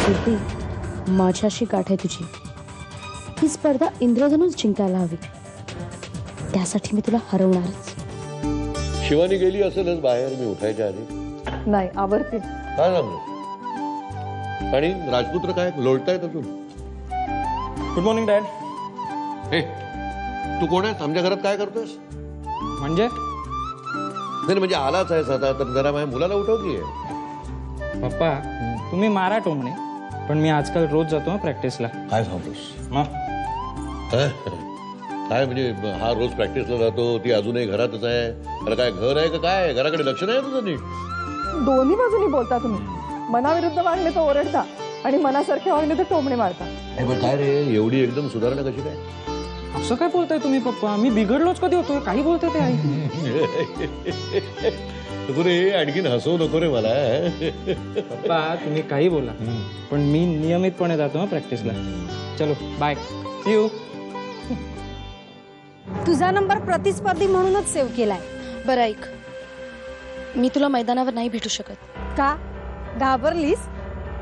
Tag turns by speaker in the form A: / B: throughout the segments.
A: सिद्धी, माझ्याशी गाठ आहे तुझी. ही स्पर्धा इंद्रधनुच जिंकायला हवी. त्यासाठी मी तुला हरवणारच.
B: शिवानी गेली असेलच बाहेर मी उठायच्या आधी.
C: नाही, आवडते.
B: काय सांगतो? आणि राजपुत्र काय लोळतायत अजून?
D: Good morning dad.
B: हे तू कोण आहेस? आमच्या घरात काय करतोस?
D: म्हणजे
B: नाही म्हणजे आलाच आहेस आता तर जरा माझ्या मुलाला उठव की.
D: पप्पा तुम्ही मारा टोमणे, पण मी आजकाल रोज जातो प्रॅक्टिसला.
B: काय सांगतोस?
D: मग
B: काय म्हणजे हा रोज प्रॅक्टिसला जातो, ती अजूनही घरातच आहे? अरे काय घर आहे का काय? घराकडे लक्ष नाही तुझं नीट?
C: दोन्ही बाजूनी बोलता तुम्ही. मनाविरुद्ध वागले तर ओरडता आणि मनासारखे वागले तर टोमणे मारता.
B: काय रे एवढी एकदम सुधारणा कशी काय?
D: असं काय बोलताय तुम्ही पप्पा? मी बिघडलोच कधी होतोय? काही बोलताय ते आई.
B: नको रे, आणखीन हसवू नको रे मला.
D: पप्पा तुम्ही काही बोला, पण मी नियमितपणे जातो प्रॅक्टिसला. चलो बाय, सी यू.
A: तुझा नंबर प्रतिस्पर्धी म्हणूनच सेव्ह केलाय. बरं ऐक, मी तुला मैदानावर नाही भेटू शकत.
C: का घाबरलीस?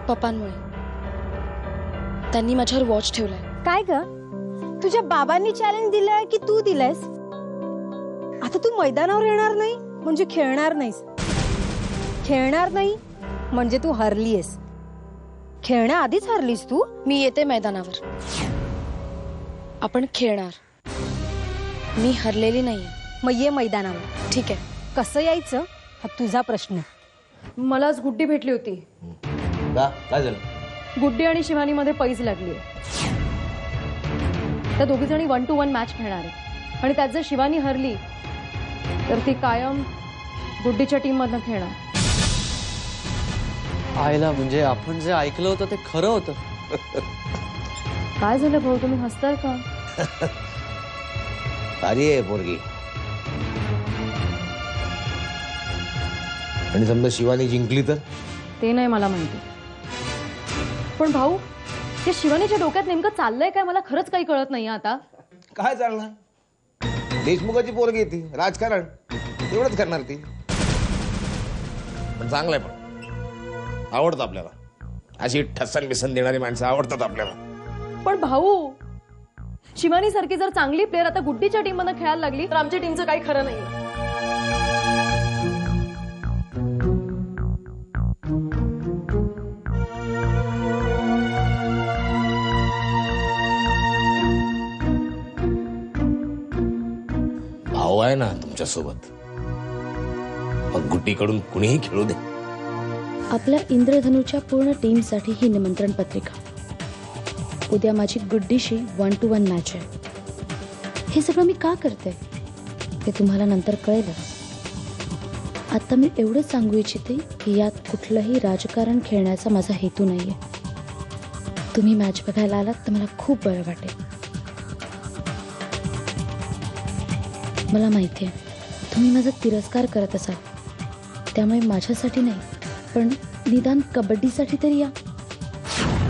A: पप्पांमुळे. त्यांनी माझ्यावर वॉच ठेवलाय.
C: काय ग, तुझ्या बाबांनी चॅलेंज दिलंय की तू दिलंयस? आता तू मैदानावर येणार नाही म्हणजे खेळणार नाहीस. खेळणार नाही म्हणजे तू हरलीयस. खेळण्याआधीच हरलीस तू.
A: मी येते मैदानावर. आपण खेळणार. मी हरलेली नाहीये.
C: मग ये मैदानावर.
A: ठीक आहे.
C: कसं यायचं हा तुझा प्रश्न.
E: मलाच गुड्डी भेटली होती.
B: काय झालं?
E: गुड्डी आणि शिवानी मध्ये पैज लागली. त्या दोघी जणी 1 to 1 मॅच खेळणार आहेत आणि त्यात जर शिवानी हरली तर ती कायम गुड्डीच्या टीम मधनं खेळणार.
F: आयला म्हणजे आपण जे ऐकलं होतं ते खरं होतं.
E: काय झालं भाऊ, तुम्ही हसताय का?
G: सारी आहे पोरगी. आणि समजा शिवानी जिंकली तर?
E: ते नाही मला माहिती. पण भाऊ, त्या शिवानीच्या डोक्यात नेमकं चाललंय काय मला खरंच काही कळत नाही आता.
G: काय चालणार? देशमुखाची पोरगी येते, राजकारण एवढंच करणार ती. पण चांगलंय, पण आवडतं आपल्याला. अशी ठसन बिसन देणारी माणसं आवडतात आपल्याला.
E: पण भाऊ, शिवानी सारखी जर चांगली प्लेअर आता गुड्डीच्या टीम मध्ये खेळायला लागली तर आमच्या टीमचं काही खरं नाही.
G: भाऊ आहे ना तुमच्या सोबत, मग गुड्डीकडून कुणीही खेळू दे.
A: आपल्या इंद्रधनुच्या पूर्ण टीमसाठी ही निमंत्रण पत्रिका. उद्या माझी गुड्डीशी 1 to 1 मॅच आहे. हे सगळं मी का करते ते तुम्हाला नंतर कळेलच. आता मी एवढंच सांगू इच्छिते की यात कुठलंही राजकारण खेळण्याचा माझा हेतू नाहीये. तुम्ही मॅच बघायला आलात तर मला खूप बरं वाटेल. मला माहिती आहे तुम्ही माझा तिरस्कार करत असाल, त्यामुळे माझ्यासाठी नाही पण निदान कबड्डीसाठी तरी या.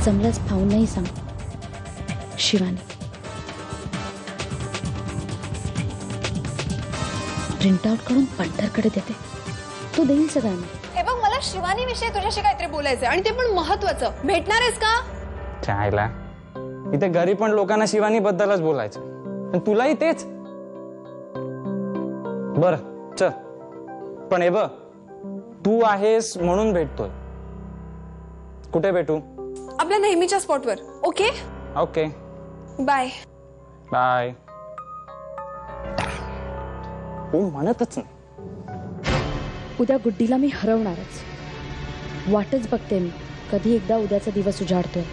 A: जमल्यास पाहून नाही सांग. शिवानी. प्रिंट आउट करून पंढरकडे देते, तो देईल सगळ्यांना.
H: हे बघ, मला शिवानी विषयी तुझ्याशी काहीतरी बोलायचंय आणि ते पण महत्वाचं. भेटणार आहेस का?
D: चायला इथे घरी पण लोकांना शिवानी बद्दलच बोलायचं, पण तुलाही तेच. बर चल, पण हे बघ, तू आहेस म्हणून भेटतोय. कुठे भेटू?
H: आपल्या नेहमीच्या स्पॉटवर. Okay
D: okay,
H: bye.
D: बाय. तू म्हणतच नाही.
A: उद्या गुड्डीला मी हरवणारच. वाटच बघते मी कधी एकदा उद्याचा दिवस उजाडतोय.